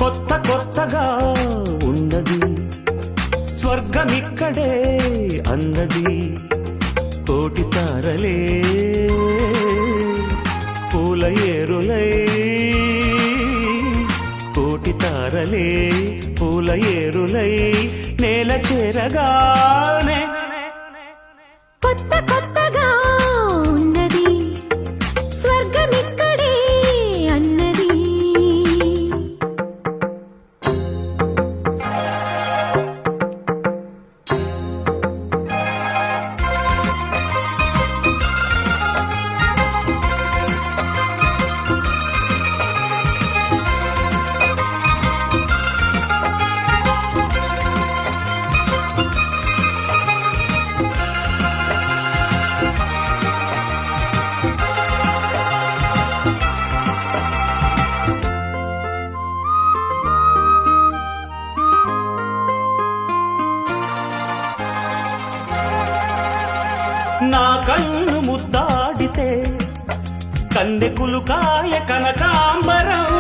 కొత్త కొత్తగా ఉన్నది స్వర్గమిక్కడే అన్నది కోటి తారలే పూల ఏరులై కోటి తారలే పూల ఏరులై నేల చేరగానే కొత్త కొత్తగా ఉన్నది స్వర్గమిక్కడే అన్నది నా కన్ను ముద్దాడితే కన్నెకులు కాయ కనకాంబరం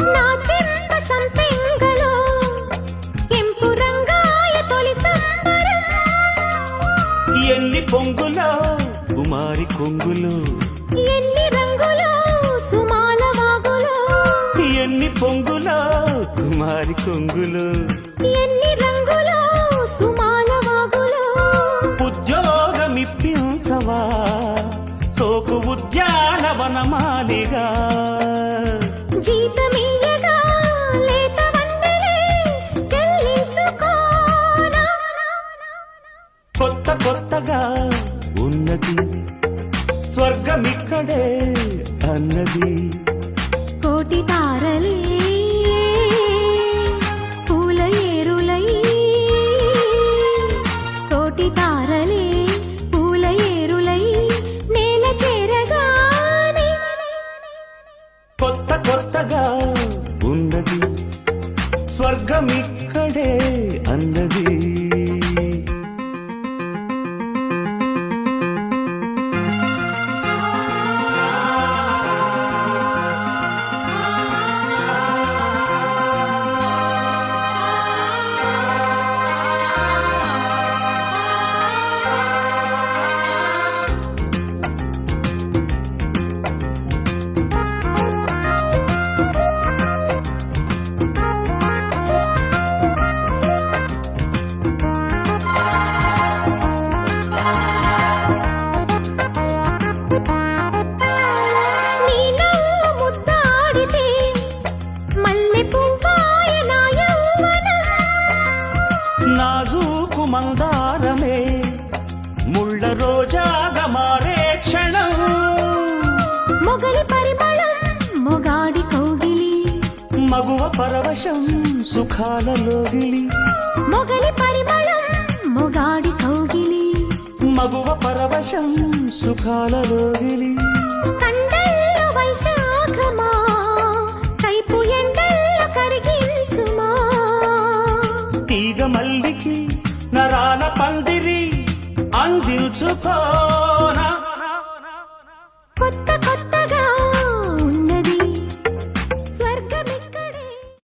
నా చెంప సంపెంగలో కెంపు రంగాయ తొలి సంబరం ఎన్ని పొంగులో కుమారి కొంగులు ఎన్ని రంగులో సుమాల వాగులో ఎన్ని పొంగులో కుమారి కొంగులు ఎన్ని రంగులో సుమాల వాగులో ఉద్యోగమిప్పించవా సోకు ఉద్యానవనమాలిగా జీతమియ్యగా లేత వందలే చెల్లించుకోనా కొత్త కొత్తగా ఉన్నది స్వర్గమిక్కడే అన్నది కోటి తారలే పూల ఏరులై కోటి తారలే పూల ఏరులై నేల చేరగానే కొత్త కొత్తగా ఉన్నది స్వర్గమిక్కడే అన్నది నీ నవ్వు ముద్దాడితే మల్లె పువ్వాయ నా యౌవనం నాజూకు మందారమే ముళ్ళ రోజాగా మారే క్షణం మొగలి పరిమళం మొగాడి కౌగిలి మగువ పరవశం సుఖాలలోగిలి మొగలి పరిమళం మొగాడి కౌగిలి మగువ పరవశం సుఖాలలోగిలి కండల్లో వైశాఖమా కైపు ఎండల్లో కరిగించుమా తీగ మల్లికి నరాల పందిరి అందించుకోనా కొత్త కొత్తగా